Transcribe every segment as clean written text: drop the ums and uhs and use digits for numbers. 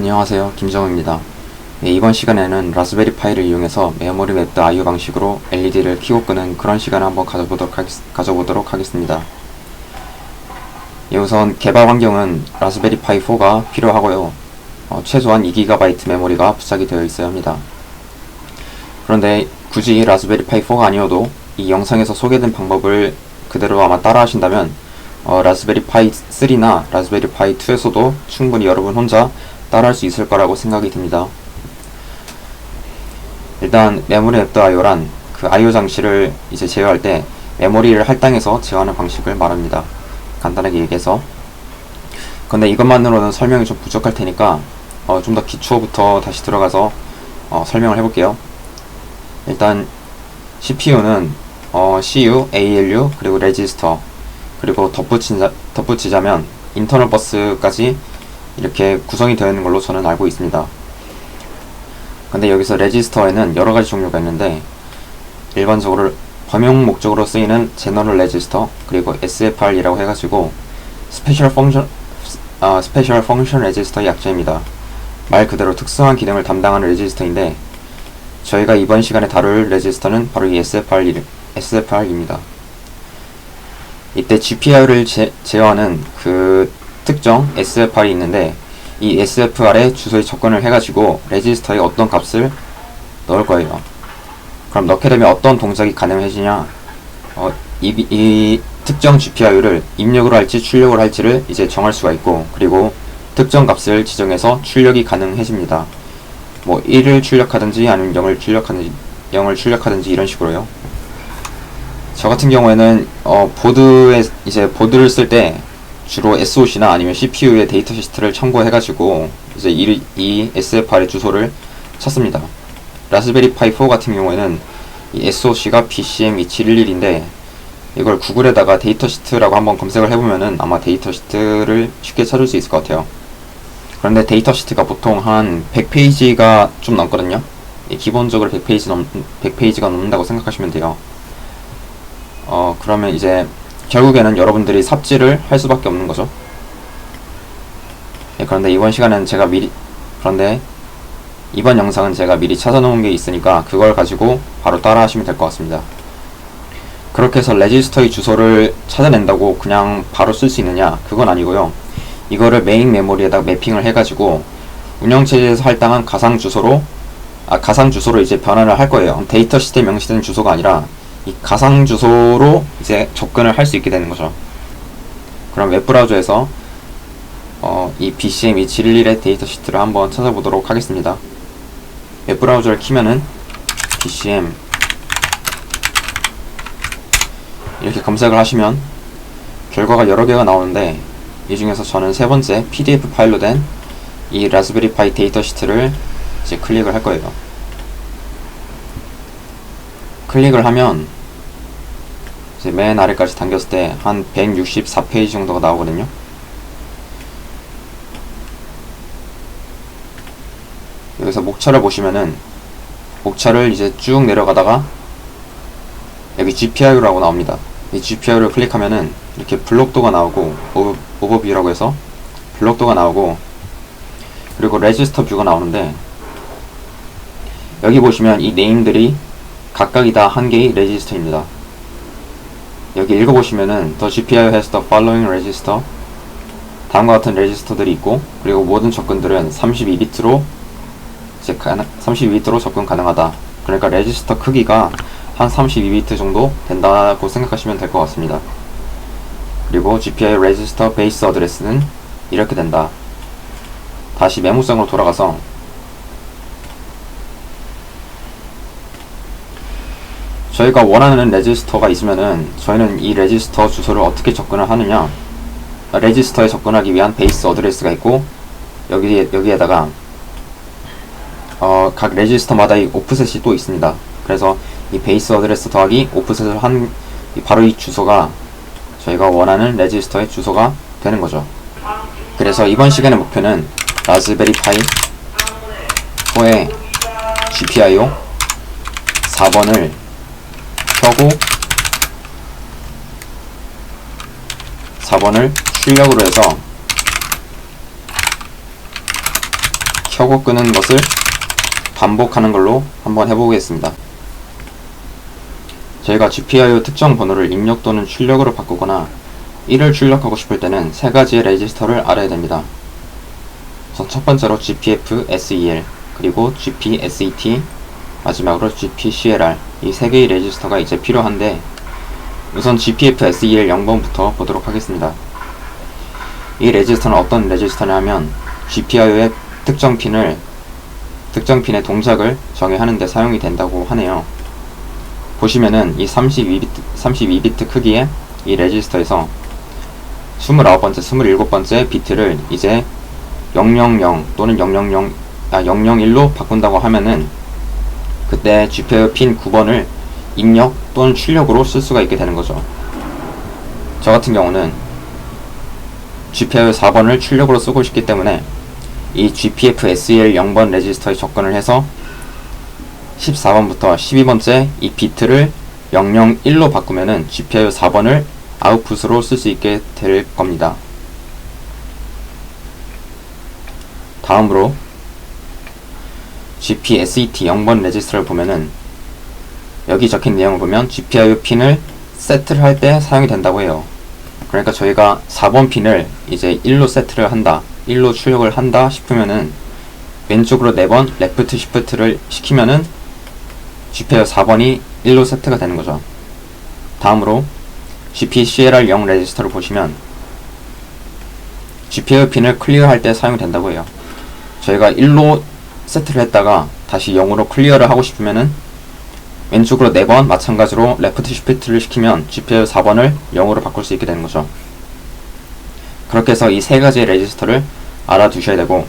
안녕하세요, 김정우입니다. 이번 시간에는 라즈베리 파이를 이용해서 메모리 맵드 I/O 방식으로 LED를 켜고 끄는 그런 시간을 한번 가져보도록 하겠습니다. 우선 개발 환경은 라즈베리 파이 4가 필요하고요. 최소한 2GB 메모리가 부착이 되어 있어야 합니다. 그런데 굳이 라즈베리 파이 4가 아니어도 이 영상에서 소개된 방법을 그대로 아마 따라 하신다면 라즈베리 파이 3나 라즈베리 파이 2에서도 충분히 여러분 혼자 따라할 수 있을 거라고 생각이 듭니다. 일단 메모리 맵드 I/O란 그 I/O 장치를 이제 제어할 때 메모리를 할당해서 제어하는 방식을 말합니다. 간단하게 얘기해서. 근데 이것만으로는 설명이 좀 부족할 테니까 좀 더 기초부터 다시 들어가서 설명을 해볼게요. 일단 CPU는 CU, ALU, 그리고 레지스터, 그리고 덧붙이자면 인터널 버스까지 이렇게 구성이 되어 있는 걸로 저는 알고 있습니다. 근데 여기서 레지스터에는 여러 가지 종류가 있는데, 일반적으로 범용 목적으로 쓰이는 제너럴 레지스터, 그리고 SFR이라고 해가지고 스페셜 펑션 레지스터의 약자입니다. 말 그대로 특수한 기능을 담당하는 레지스터인데, 저희가 이번 시간에 다룰 레지스터는 바로 이 SFR입니다. 이때 GPIO를 제어하는 그 특정 SFR이 있는데, 이 SFR에 주소에 접근을 해가지고 레지스터에 어떤 값을 넣을 거예요. 그럼 넣게 되면 어떤 동작이 가능해지냐, 이 특정 GPIO를 입력으로 할지 출력을 할지를 이제 정할 수가 있고, 그리고 특정 값을 지정해서 출력이 가능해집니다. 뭐 1을 출력하든지 아니면 0을 출력하든지 이런 식으로요. 저 같은 경우에는 보드를 쓸 때 주로 SOC나 아니면 CPU의 데이터 시트를 참고해가지고 이제 이 SFR의 주소를 찾습니다. 라즈베리 파이 4 같은 경우에는 이 SOC가 BCM2711인데, 이걸 구글에다가 데이터 시트라고 한번 검색을 해보면은 아마 데이터 시트를 쉽게 찾을 수 있을 것 같아요. 그런데 데이터 시트가 보통 한 100페이지가 좀 넘거든요. 기본적으로 100페이지가 넘는다고 생각하시면 돼요. 그러면 이제 결국에는 여러분들이 삽질을 할 수밖에 없는 거죠. 그런데 이번 영상은 제가 미리 찾아놓은 게 있으니까 그걸 가지고 바로 따라 하시면 될 것 같습니다. 그렇게 해서 레지스터의 주소를 찾아낸다고 그냥 바로 쓸 수 있느냐? 그건 아니고요. 이거를 메인 메모리에다가 매핑을 해가지고 운영체제에서 할당한 가상 주소로 이제 변환을 할 거예요. 데이터 시트에 명시된 주소가 아니라 이 가상 주소로 이제 접근을 할 수 있게 되는 거죠. 그럼 웹브라우저에서 이 BCM2711의 데이터 시트를 한번 찾아보도록 하겠습니다. 웹브라우저를 키면은 BCM 이렇게 검색을 하시면 결과가 여러 개가 나오는데, 이 중에서 저는 세 번째 PDF 파일로 된 이 라즈베리 파이 데이터 시트를 이제 클릭을 할 거예요. 클릭을 하면 이제 맨 아래까지 당겼을 때 한 164페이지 정도가 나오거든요. 여기서 목차를 보시면은, 목차를 이제 쭉 내려가다가 여기 GPIO라고 나옵니다. 이 GPIO를 클릭하면은 이렇게 블록도가 나오고, 오버뷰라고 해서 블록도가 나오고, 그리고 레지스터 뷰가 나오는데, 여기 보시면 이 네임들이 각각이 다 한 개의 레지스터입니다. 여기 읽어보시면은 The GPIO has the following register, 다음과 같은 레지스터들이 있고, 그리고 모든 접근들은 32비트로 접근 가능하다. 그러니까 레지스터 크기가 한 32비트 정도 된다고 생각하시면 될 것 같습니다. 그리고 GPIO 레지스터 베이스 어드레스는 이렇게 된다. 다시 메모장으로 돌아가서 저희가 원하는 레지스터가 있으면은, 저희는 이 레지스터 주소를 어떻게 접근을 하느냐, 레지스터에 접근하기 위한 베이스 어드레스가 있고, 여기에다가 각 레지스터마다 이 오프셋이 또 있습니다. 그래서 이 베이스 어드레스 더하기 오프셋을 한 바로 이 주소가 저희가 원하는 레지스터의 주소가 되는 거죠. 그래서 이번 시간의 목표는 라즈베리 파이 4의 GPIO 4번을 켜고 4번을 출력으로 해서 켜고 끄는 것을 반복하는 걸로 한번 해보겠습니다. 저희가 GPIO 특정 번호를 입력 또는 출력으로 바꾸거나 이를 출력하고 싶을 때는 세 가지의 레지스터를 알아야 됩니다. 우선 첫 번째로 GPF-SEL, 그리고 GPSET, 마지막으로 GPCLR, 이 세 개의 레지스터가 이제 필요한데, 우선 GPF-SEL 0번부터 보도록 하겠습니다. 이 레지스터는 어떤 레지스터냐면 GPIO의 특정 핀의 동작을 정의하는 데 사용이 된다고 하네요. 보시면은 이 32비트 크기의 이 레지스터에서 29번째, 27번째 비트를 이제 000 또는 001로 바꾼다고 하면은 그때 GPIO 핀 9번을 입력 또는 출력으로 쓸 수가 있게 되는 거죠. 저 같은 경우는 GPIO 4번을 출력으로 쓰고 싶기 때문에 이 GPF-SEL 0번 레지스터에 접근을 해서 14번부터 12번째 이 비트를 001로 바꾸면은 GPIO 4번을 아웃풋으로 쓸 수 있게 될 겁니다. 다음으로 GPSET 0번 레지스터를 보면은 여기 적힌 내용을 보면 GPIO 핀을 세트를 할 때 사용이 된다고 해요. 그러니까 저희가 4번 핀을 이제 1로 세트를 한다, 1로 출력을 한다 싶으면은 왼쪽으로 4번 레프트 시프트를 시키면은 GPIO 4번이 1로 세트가 되는 거죠. 다음으로 GPCLR 0 레지스터를 보시면 GPIO 핀을 클리어할 때 사용이 된다고 해요. 저희가 1로 세트를 했다가 다시 0으로 클리어를 하고 싶으면은 왼쪽으로 4번 마찬가지로 레프트 시프트를 시키면 GPIO 4번을 0으로 바꿀 수 있게 되는 거죠. 그렇게 해서 이 세 가지의 레지스터를 알아두셔야 되고,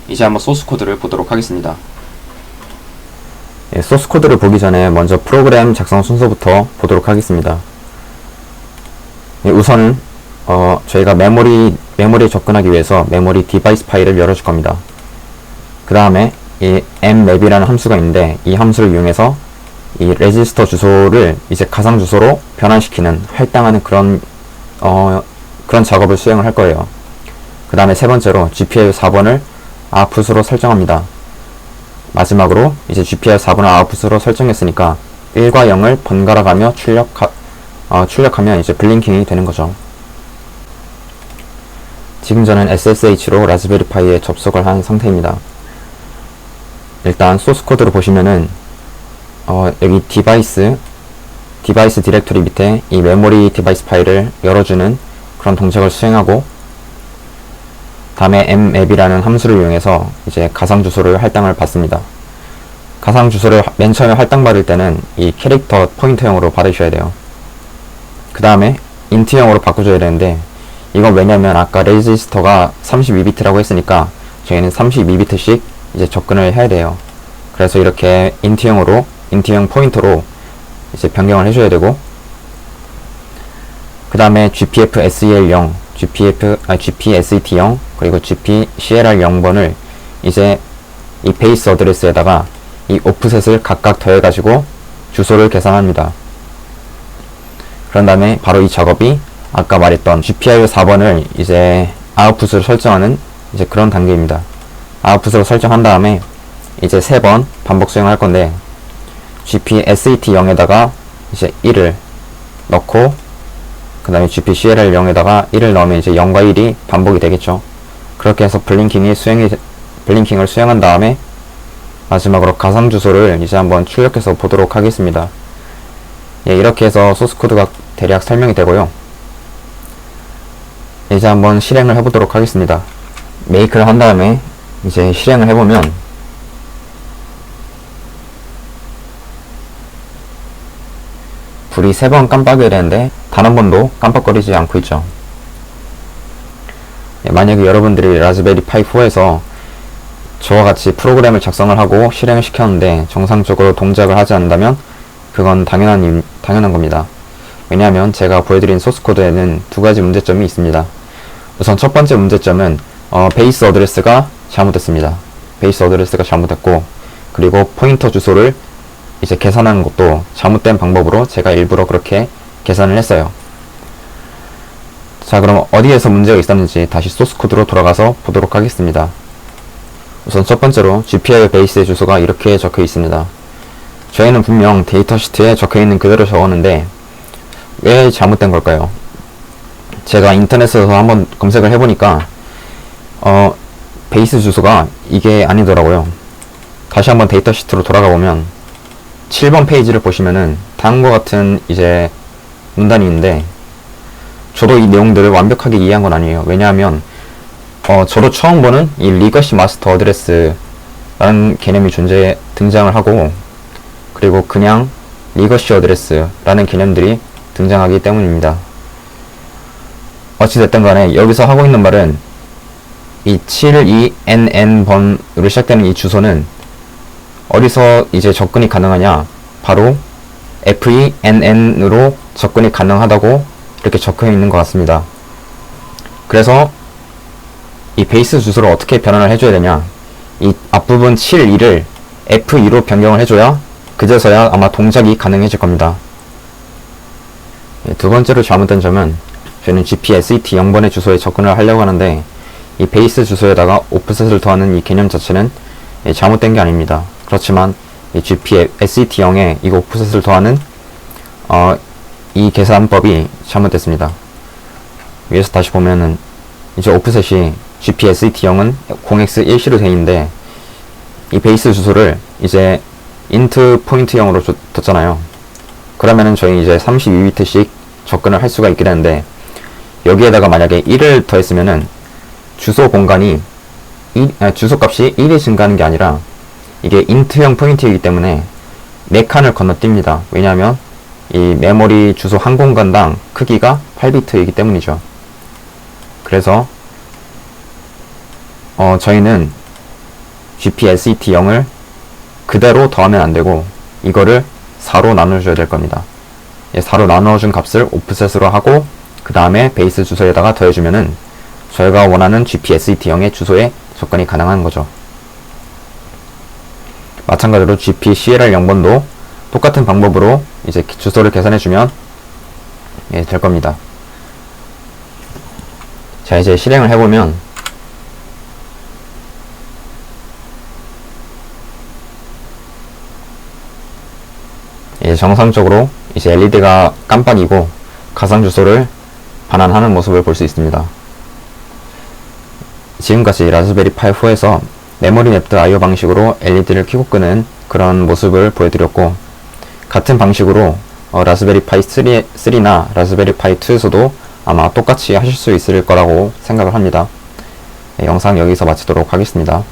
이제 한번 소스 코드를 보도록 하겠습니다. 소스 코드를 보기 전에 먼저 프로그램 작성 순서부터 보도록 하겠습니다. 우선 저희가 메모리에 접근하기 위해서 메모리 디바이스 파일을 열어줄 겁니다. 그 다음에 이 mmap이라는 함수가 있는데 이 함수를 이용해서 이 레지스터 주소를 이제 가상 주소로 변환시키는, 할당하는 그런 작업을 수행을 할 거예요. 그 다음에 세 번째로 GPIO 4번을 아웃풋으로 설정합니다. 마지막으로 이제 GPIO 4번을 아웃풋으로 설정했으니까 1과 0을 번갈아 가며 출력하면 이제 블링킹이 되는 거죠. 지금 저는 SSH로 라즈베리 파이에 접속을 한 상태입니다. 일단 소스 코드를 보시면은 여기 디바이스 디렉토리 밑에 이 메모리 디바이스 파일을 열어주는 그런 동작을 수행하고, 다음에 mmap이라는 함수를 이용해서 이제 가상 주소를 할당을 받습니다. 가상 주소를 맨 처음에 할당 받을 때는 이 캐릭터 포인터형으로 받으셔야 돼요. 그 다음에 인트형으로 바꿔줘야 되는데, 이건 왜냐면 아까 레지스터가 32비트라고 했으니까 저희는 32비트씩 이제 접근을 해야 돼요. 그래서 이렇게 인트형 포인터로 이제 변경을 해줘야 되고, 그 다음에 GPF-SEL 0, GPSET 0, 그리고 GPCLR 0번을 이제 이 베이스 어드레스에다가 이 오프셋을 각각 더해가지고 주소를 계산합니다. 그런 다음에 바로 이 작업이 아까 말했던 GPIO 4번을 이제 아웃풋으로 설정하는 이제 그런 단계입니다. 아웃풋으로 설정한 다음에 이제 3번 반복 수행할 건데, GPSET 0에다가 이제 1을 넣고, 그 다음에 GPCLR 0에다가 1을 넣으면 이제 0과 1이 반복이 되겠죠. 그렇게 해서 블링킹을 수행한 다음에 마지막으로 가상 주소를 이제 한번 출력해서 보도록 하겠습니다. 이렇게 해서 소스 코드가 대략 설명이 되고요. 이제 한번 실행을 해보도록 하겠습니다. 메이크를 한 다음에 이제 실행을 해보면 불이 3번 깜빡여야 되는데 단 한 번도 깜빡거리지 않고 있죠. 만약에 여러분들이 라즈베리 파이 4에서 저와 같이 프로그램을 작성을 하고 실행을 시켰는데 정상적으로 동작을 하지 않는다면 그건 당연한 겁니다. 왜냐하면 제가 보여드린 소스 코드에는 두 가지 문제점이 있습니다. 우선 첫 번째 문제점은 베이스 어드레스가 잘못됐습니다. 베이스 어드레스가 잘못됐고, 그리고 포인터 주소를 이제 계산하는 것도 잘못된 방법으로 제가 일부러 그렇게 계산을 했어요. 자, 그럼 어디에서 문제가 있었는지 다시 소스 코드로 돌아가서 보도록 하겠습니다. 우선 첫 번째로 GPL 베이스의 주소가 이렇게 적혀 있습니다. 저희는 분명 데이터 시트에 적혀 있는 그대로 적었는데 왜 잘못된 걸까요? 제가 인터넷에서 한번 검색을 해보니까 베이스 주소가 이게 아니더라고요. 다시 한번 데이터 시트로 돌아가 보면 7번 페이지를 보시면은 다음과 같은 이제 문단이 있는데, 저도 이 내용들을 완벽하게 이해한 건 아니에요. 왜냐하면 저도 처음 보는 이 리거시 마스터 어드레스라는 개념이 등장을 하고, 그리고 그냥 리거시 어드레스라는 개념들이 등장하기 때문입니다. 어찌됐든 간에 여기서 하고 있는 말은 이 72NN번으로 시작되는 이 주소는 어디서 이제 접근이 가능하냐, 바로 FENN으로 접근이 가능하다고 이렇게 적혀 있는 것 같습니다. 그래서 이 베이스 주소를 어떻게 변환을 해줘야 되냐, 이 앞부분 72를 F2로 변경을 해줘야 그제서야 아마 동작이 가능해질 겁니다. 두 번째로 잘못된 점은, 저희는 GPSET 0번의 주소에 접근을 하려고 하는데 이 베이스 주소에다가 오프셋을 더하는 이 개념 자체는 잘못된 게 아닙니다. 그렇지만 이 GPSET 0에 이 오프셋을 더하는 이 계산법이 잘못됐습니다. 위에서 다시 보면은 이제 오프셋이 GPSET 0은 0x1c로 되어 있는데, 이 베이스 주소를 이제 int 포인트 0으로 뒀잖아요. 그러면은 저희 이제 32비트씩 접근을 할 수가 있게 되는데, 여기에다가 만약에 1을 더했으면은 주소 공간이 주소 값이 1이 증가하는 게 아니라 이게 int형 포인트이기 때문에 4칸을 건너뜁니다. 왜냐하면 이 메모리 주소 한 공간당 크기가 8비트이기 때문이죠. 그래서 저희는 GPSET 0을 그대로 더하면 안 되고 이거를 4로 나눠줘야 될 겁니다. 4로 나눠준 값을 오프셋으로 하고 그 다음에 베이스 주소에다가 더해주면은 저희가 원하는 GPSET 0의 주소에 접근이 가능한 거죠. 마찬가지로 GPCLR 0번도 똑같은 방법으로 이제 주소를 계산해주면 될 겁니다. 자, 이제 실행을 해보면 정상적으로 이제 LED가 깜빡이고 가상 주소를 반환하는 모습을 볼 수 있습니다. 지금까지 라즈베리 파이 4에서 메모리 냅드 IO 방식으로 LED를 켜고 끄는 그런 모습을 보여드렸고, 같은 방식으로 라즈베리 파이 3나 라즈베리 파이 2에서도 아마 똑같이 하실 수 있을 거라고 생각을 합니다. 영상 여기서 마치도록 하겠습니다.